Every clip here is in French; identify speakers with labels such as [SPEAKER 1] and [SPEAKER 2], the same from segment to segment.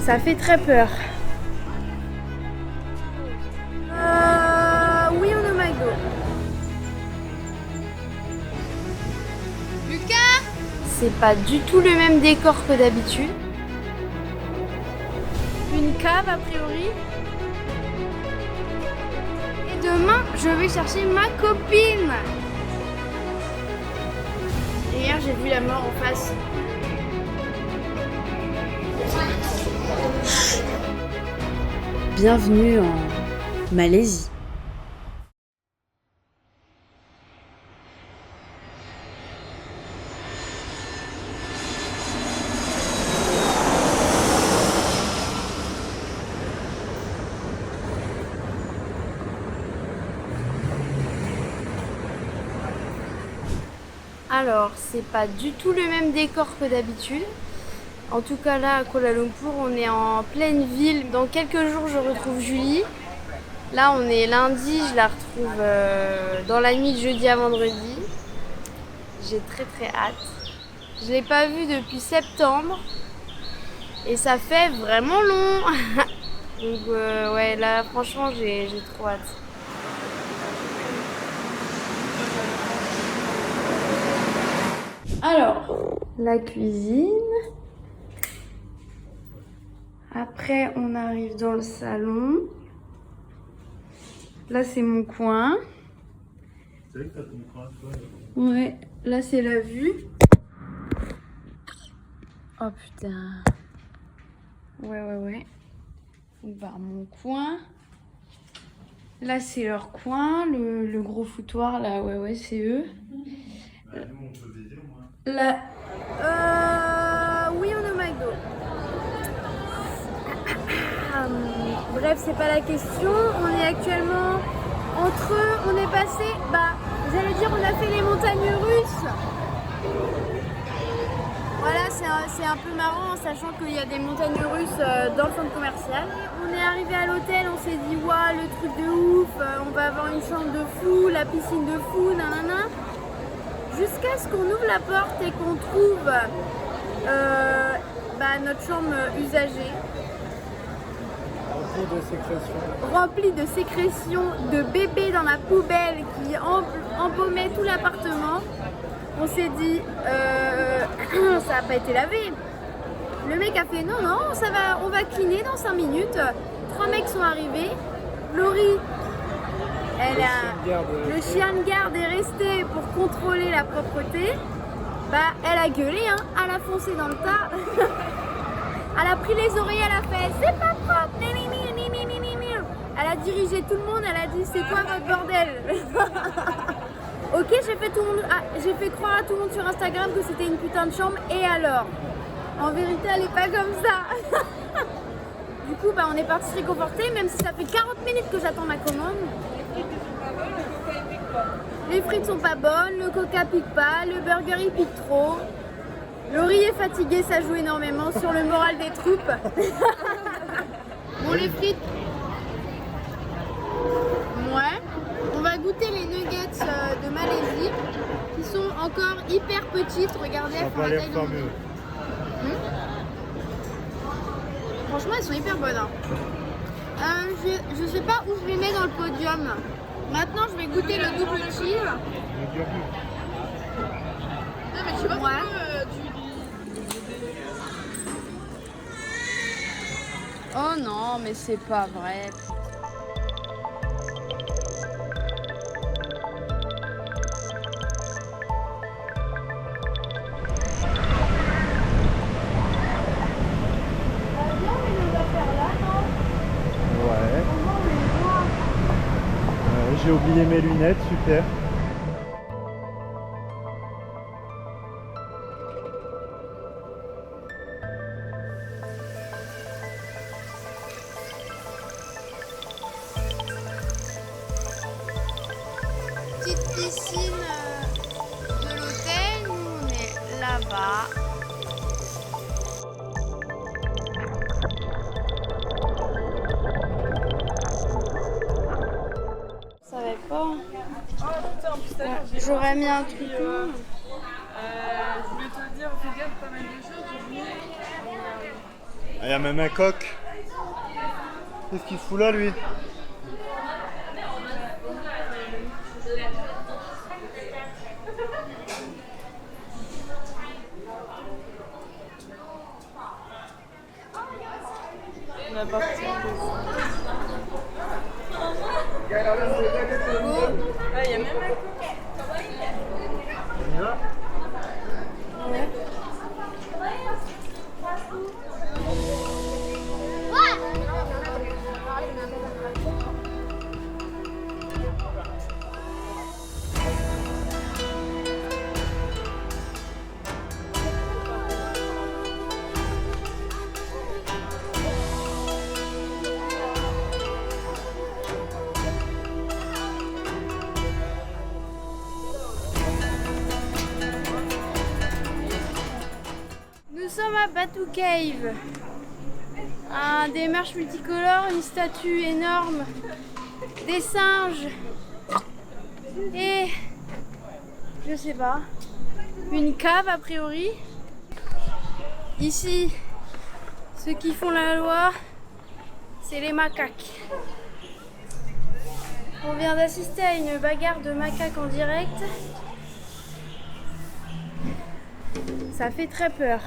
[SPEAKER 1] Ça fait très peur. Oui, on est au McDo. Lucas! C'est pas du tout le même décor que d'habitude. Une cave a priori. Et demain, je vais chercher ma copine. Et hier, j'ai vu la mort en face. Bienvenue en Malaisie. Alors, c'est pas du tout le même décor que d'habitude. En tout cas là à Kuala Lumpur, on est en pleine ville. Dans quelques jours, je retrouve Julie. Là, on est lundi, je la retrouve dans la nuit de jeudi à vendredi. J'ai très hâte. Je l'ai pas vue depuis septembre et ça fait vraiment long. Donc ouais, là franchement, j'ai trop hâte. Alors, la cuisine. Après, on arrive dans le salon. Là, c'est mon coin.
[SPEAKER 2] C'est vrai que t'as ton coin, toi.
[SPEAKER 1] Ouais, là, c'est la vue. Oh putain. Ouais. On va à mon coin. Là, c'est leur coin. Le gros foutoir, là, ouais, c'est eux.
[SPEAKER 2] Bah, nous, on peut viser, moi.
[SPEAKER 1] Là. Oui, on est au McDo. Bref, c'est pas la question. On est actuellement entre eux. On est passé. J'allais dire, on a fait les montagnes russes. Voilà, c'est un peu marrant, sachant qu'il y a des montagnes russes dans le centre commercial. On est arrivé à l'hôtel, on s'est dit, waouh, le truc de ouf, on va avoir une chambre de fou, la piscine de fou, nanana. Jusqu'à ce qu'on ouvre la porte et qu'on trouve notre chambre usagée. Remplie de sécrétions de bébés dans la poubelle qui embaumaient tout l'appartement. On s'est dit, ça n'a pas été lavé. Le mec a fait, non, ça va, on va cleaner dans 5 minutes. 3 mecs sont arrivés. Laurie, le chien de garde est resté pour contrôler la propreté. Elle a gueulé, hein, elle a foncé dans le tas. Elle a pris les oreilles, elle a fait, c'est pas propre. Elle a dirigé tout le monde, elle a dit, c'est quoi votre bordel? Ok, j'ai fait croire à tout le monde sur Instagram que c'était une putain de chambre, et alors? En vérité, elle est pas comme ça. Du coup, on est parti se réconforter, même si ça fait 40 minutes que j'attends ma commande. Les frites sont pas bonnes, le coca pique pas, le burger il pique trop. Laurie est fatiguée, ça joue énormément sur le moral des troupes. Bon, les frites. Ouais. On va goûter les nuggets de Malaisie qui sont encore hyper petites. Regardez, elles font la taille de mon dos. Franchement, elles sont hyper bonnes. Hein. Je sais pas où je les mets dans le podium. Maintenant, je vais goûter le double cheese. Non, mais tu vois, Oh non, mais c'est pas vrai.
[SPEAKER 2] J'ai oublié mes lunettes, super.
[SPEAKER 1] Petite piscine de l'hôtel, nous on est là-bas. Ça va pas. J'aurais mis un truc.
[SPEAKER 3] Je voulais te dire, fais gaffe, pas mal de choses.
[SPEAKER 2] Ah, Il y a même un coq. Qu'est-ce qu'il fout là, lui?
[SPEAKER 1] On va partir.
[SPEAKER 3] Ah, il y a même un coq.
[SPEAKER 2] On y va?
[SPEAKER 1] Ouais. Nous sommes à Batu Cave. Un démarche multicolore, une statue énorme, des singes et je sais pas, une cave a priori. Ici, ceux qui font la loi, c'est les macaques. On vient d'assister à une bagarre de macaques en direct. Ça fait très peur.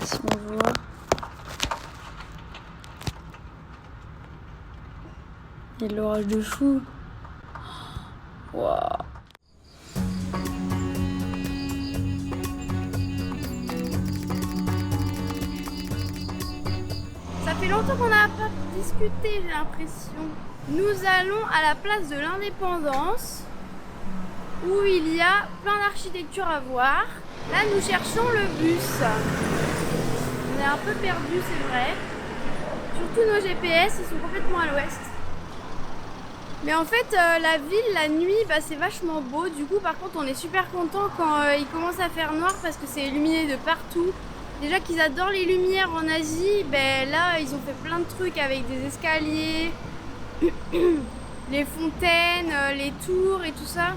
[SPEAKER 1] Si on voit. Il y a l'orage de fou. Waouh. Ça fait longtemps qu'on n'a pas discuté, j'ai l'impression. Nous allons à la place de l'Indépendance où il y a plein d'architecture à voir. Là, nous cherchons le bus. On est un peu perdu, c'est vrai. Surtout nos GPS, ils sont complètement à l'ouest. Mais en fait, la ville, la nuit, c'est vachement beau. Du coup, par contre, on est super content quand il commence à faire noir parce que c'est illuminé de partout. Déjà qu'ils adorent les lumières en Asie, là, ils ont fait plein de trucs avec des escaliers, les fontaines, les tours et tout ça.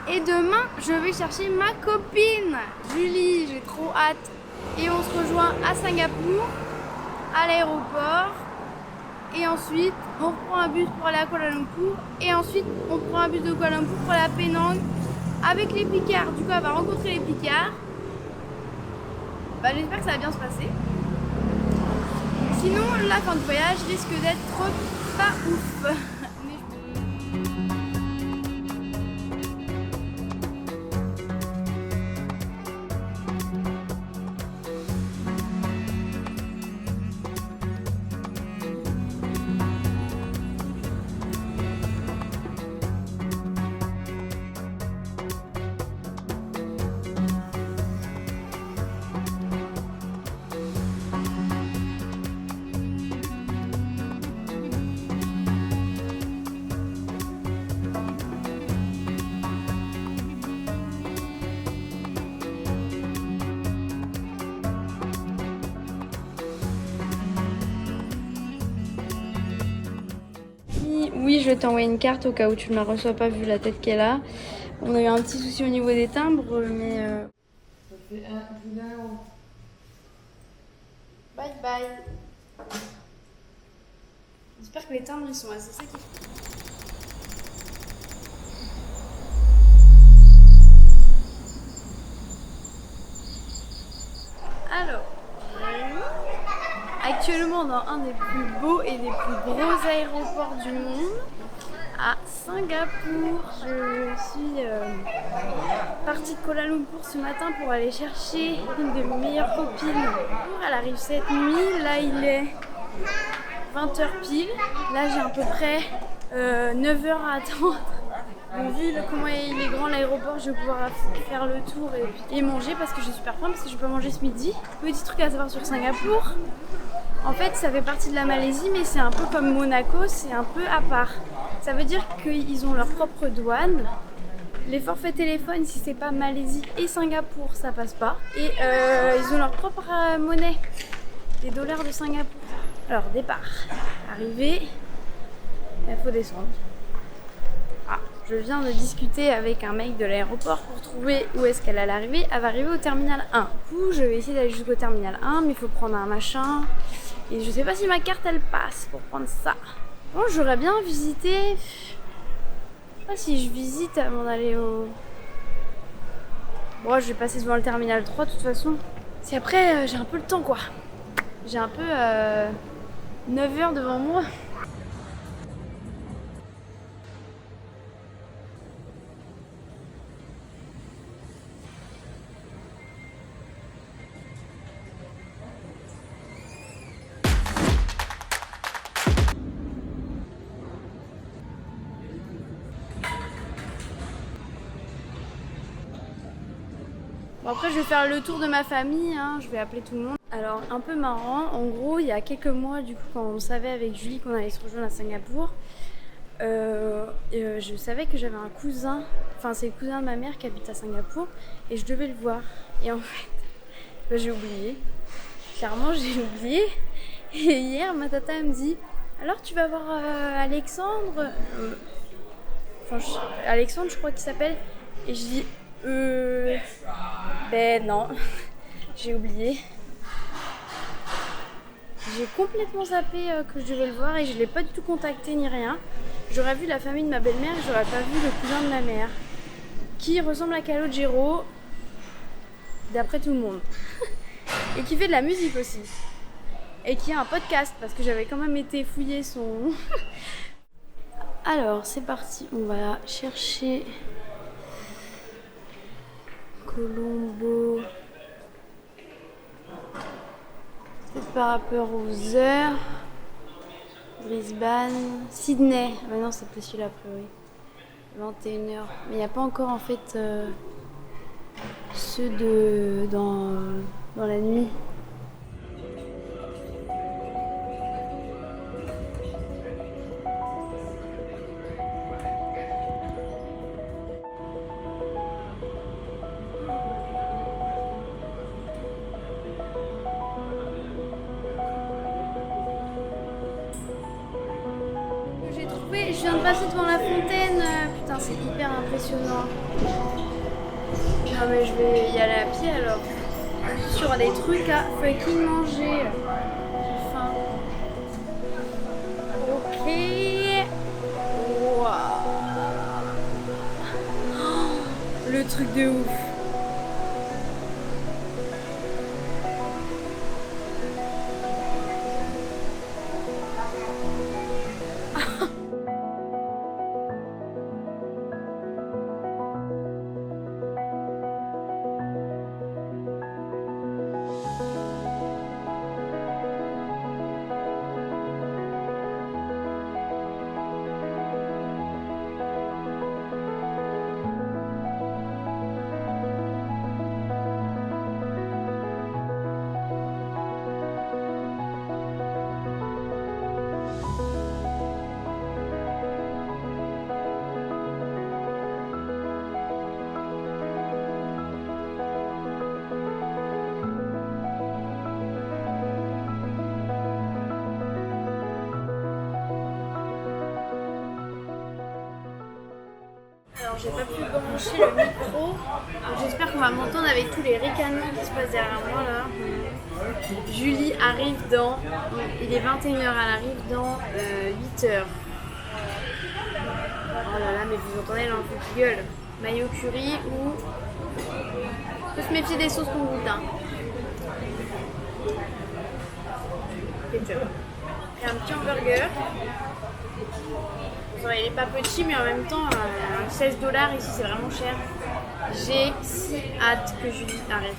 [SPEAKER 1] Et demain, je vais chercher ma copine, Julie, j'ai trop hâte. Et on se rejoint à Singapour, à l'aéroport. Et ensuite, on reprend un bus pour aller à Kuala Lumpur. Et ensuite, on prend un bus de Kuala Lumpur pour aller à Penang avec les Picards. Du coup, elle va rencontrer les Picards. J'espère que ça va bien se passer. Sinon, la fin de voyage risque d'être pas ouf. Oui, je vais t'envoyer une carte au cas où tu ne la reçois pas vu la tête qu'elle a. On a eu un petit souci au niveau des timbres, mais...
[SPEAKER 3] Ça fait plus d'un euro.
[SPEAKER 1] Bye bye. J'espère que les timbres ils sont assez secs. Alors, actuellement dans un des plus beaux et des plus gros aéroports du monde, à Singapour. Je suis partie de Kuala Lumpur ce matin pour aller chercher une de mes meilleures copines. Elle arrive cette nuit, là il est 20h pile. Là j'ai à peu près 9 heures à attendre. Bon, vu comment il est grand l'aéroport, je vais pouvoir faire le tour et manger parce que j'ai super faim parce que je vais pas manger ce midi. Petit truc à savoir sur Singapour, en fait ça fait partie de la Malaisie mais c'est un peu comme Monaco, c'est un peu à part. Ça veut dire qu'ils ont leur propre douane. Les forfaits téléphones, si c'est pas Malaisie et Singapour, ça passe pas. Et ils ont leur propre monnaie, des dollars de Singapour. Alors départ, arrivée, il faut descendre. Ah, je viens de discuter avec un mec de l'aéroport pour trouver où est-ce qu'elle allait arriver. Elle va arriver au terminal 1. Du coup, je vais essayer d'aller jusqu'au terminal 1, mais il faut prendre un machin. Et je sais pas si ma carte elle passe pour prendre ça. Bon, j'aurais bien visité. Je sais pas si je visite avant d'aller au. Bon, je vais passer devant le terminal 3 de toute façon. Si après, j'ai un peu le temps quoi. J'ai un peu 9 heures devant moi. Bon, après, je vais faire le tour de ma famille, hein. Je vais appeler tout le monde. Alors, un peu marrant, en gros, il y a quelques mois, du coup, quand on savait avec Julie qu'on allait se rejoindre à Singapour, je savais que j'avais un cousin, enfin, c'est le cousin de ma mère qui habite à Singapour, et je devais le voir. Et en fait, bah, j'ai oublié. Clairement, j'ai oublié. Et hier, ma tata elle me dit alors, tu vas voir Alexandre Alexandre, je crois qu'il s'appelle. Et je dis ben non, j'ai oublié. J'ai complètement zappé que je devais le voir et je l'ai pas du tout contacté ni rien. J'aurais vu la famille de ma belle-mère, j'aurais pas vu le cousin de ma mère, qui ressemble à Calogero, d'après tout le monde, et qui fait de la musique aussi, et qui a un podcast parce que j'avais quand même été fouiller son. Alors c'est parti, on va chercher Colombo. Peut-être par rapport aux heures. Brisbane, Sydney. Ah bah non, c'est pas celui-là, oui. 21h. Mais il n'y a pas encore en fait ceux dans la nuit. Je viens de passer devant la fontaine. Putain, c'est hyper impressionnant. Non mais je vais y aller à pied alors. Je suis sur des trucs à fucking manger. J'ai faim. Ok. Wow. Oh, le truc de ouf. Alors j'ai pas pu brancher le micro, j'espère qu'on va m'entendre avec tous les ricanements qui se passent derrière moi là. Julie arrive dans, il est 21h, elle arrive dans 8h. Oh là là, mais vous entendez l'info qui gueule. Mayo curry ou... Faut se méfier des sauces qu'on goûte. Hein. Ketchup. Et un petit hamburger. Il est pas petit mais en même temps 16$ ici c'est vraiment cher. J'ai si hâte que Julie arrive.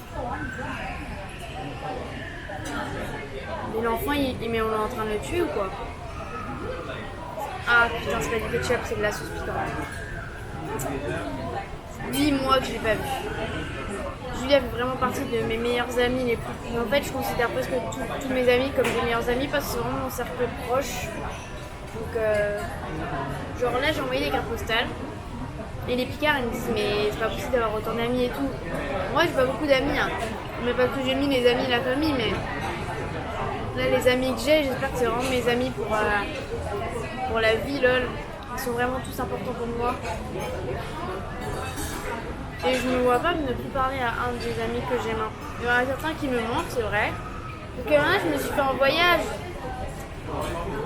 [SPEAKER 1] Mais l'enfant mais on est en train de le tuer ou quoi? Ah putain, c'est pas du ketchup, c'est de la sauce piquante. 8 mois que je l'ai pas vu. Julia fait vraiment partie de mes meilleures amies les plus. En fait, je considère presque tous mes amis comme des meilleures amies parce que c'est vraiment mon cercle proche. Donc, genre là, j'ai envoyé des cartes postales. Et les Picards, ils me disent, mais c'est pas possible d'avoir autant d'amis et tout. Moi, j'ai pas beaucoup d'amis, hein. Mais parce que j'ai mis les amis et la famille, mais là, les amis que j'ai, j'espère que c'est vraiment mes amis pour la vie, lol. Ils sont vraiment tous importants pour moi. Et je me vois pas ne plus parler à un des amis que j'ai maintenant. Il y en a certains qui me manquent, c'est vrai. Donc là, je me suis fait en voyage.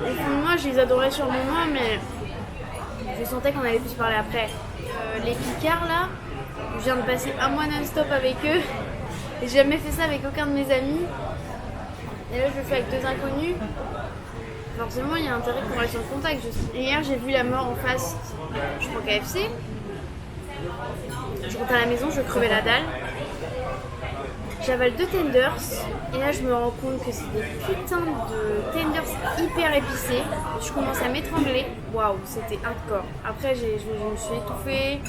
[SPEAKER 1] Et puis moi, je les adorais sur le moment, mais je sentais qu'on allait plus se parler après. Les Picards, là, je viens de passer un mois non-stop avec eux. Et j'ai jamais fait ça avec aucun de mes amis. Et là, je le fais avec 2 inconnus. Forcément, il y a intérêt qu'on reste en contact. Hier, j'ai vu la mort en face. Je prends KFC. Je rentre à la maison, je crevais la dalle. J'avale 2 tenders. Et là, je me rends compte que c'est des putains de tenders hyper épicés. Je commence à m'étrangler. Waouh, c'était hardcore. Après, je me suis étouffée.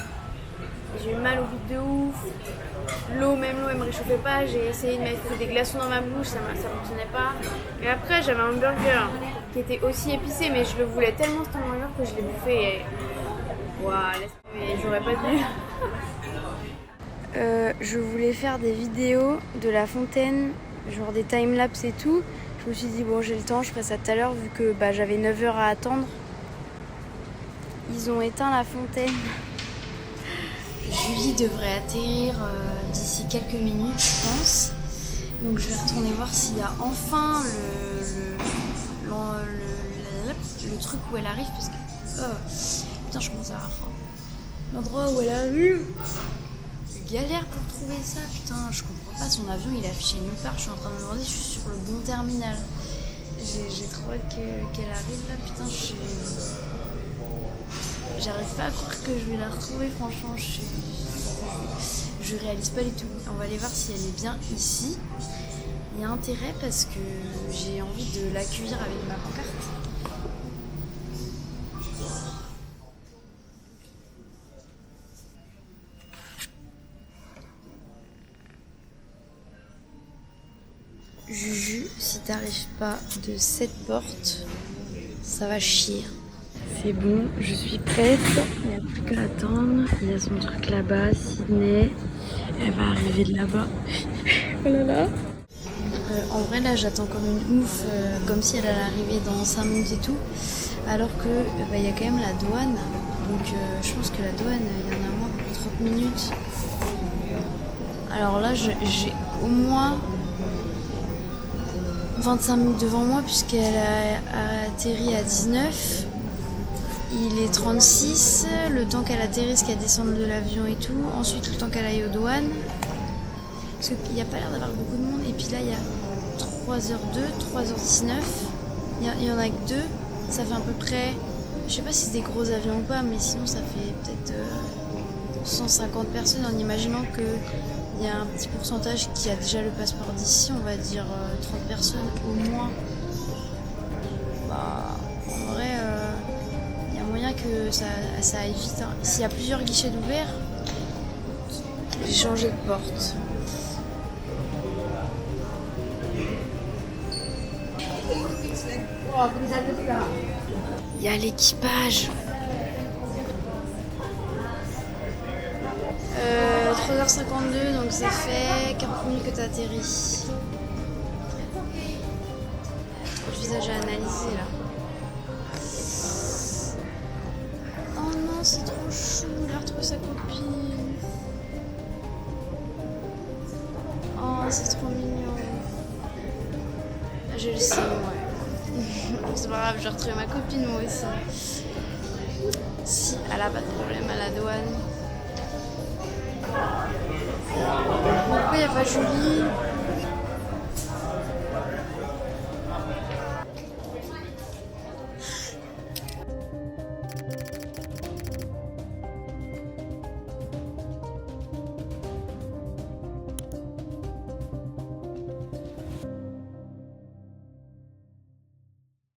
[SPEAKER 1] J'ai eu mal au bide de ouf. L'eau, elle me réchauffait pas. J'ai essayé de mettre des glaçons dans ma bouche, ça fonctionnait pas. Et après, j'avais un burger qui était aussi épicé, mais je le voulais tellement ce hamburger que je l'ai bouffé. Et... waouh, mais j'aurais pas dû. Je voulais faire des vidéos de la fontaine, genre des timelapses et tout. Je me suis dit, bon, j'ai le temps, je ferai ça tout à l'heure, vu que j'avais 9 heures à attendre. Ils ont éteint la fontaine. Julie devrait atterrir d'ici quelques minutes, je pense. Donc je vais retourner voir s'il y a enfin le truc où elle arrive, parce que... putain, je commence à avoir faim. L'endroit où elle arrive... Je galère pour trouver ça, putain, je comprends pas, son avion il est affiché nulle part, je suis en train de me demander si je suis sur le bon terminal. J'ai trop hâte qu'elle arrive là, putain, j'arrive pas à croire que je vais la retrouver, franchement, je réalise pas du tout. On va aller voir si elle est bien ici. Il y a intérêt parce que j'ai envie de l'accueillir avec ma pancarte. Juju, si t'arrives pas de cette porte, ça va chier. C'est bon, je suis prête. Il n'y a plus qu'à attendre. Il y a son truc là-bas, Sydney. Elle va arriver de là-bas. Oh là là. En vrai, là, j'attends comme une ouf, comme si elle allait arriver dans 5 minutes et tout. Alors que il y a quand même la douane. Donc, je pense que la douane, il y en a moins pour 30 minutes. Alors là, j'ai au moins 25 minutes devant moi, puisqu'elle a atterri à 19. Il est 36, le temps qu'elle atterrisse, qu'elle descende de l'avion et tout. Ensuite, le temps qu'elle aille aux douanes. Parce qu'il n'y a pas l'air d'avoir beaucoup de monde. Et puis là, il y a 3h02, 3h19. Il y en a que 2. Ça fait à peu près... Je sais pas si c'est des gros avions ou pas, mais sinon ça fait peut-être 150 personnes en imaginant qu'il y a un petit pourcentage qui a déjà le passeport d'ici. On va dire 30 personnes au moins. En vrai... moyen que ça aille vite. Hein. S'il y a plusieurs guichets d'ouvert, j'ai changé de porte. Il y a l'équipage. 3h52, donc ça fait 40 minutes que tu atterris. Trop de visages à analyser là. C'est trop chou, il a retrouvé sa copine. Oh, c'est trop mignon. Je le sais, ouais. C'est pas grave, j'ai retrouvé ma copine moi aussi. Si, elle a pas de problème à la douane. Pourquoi il n'y a pas Julie ?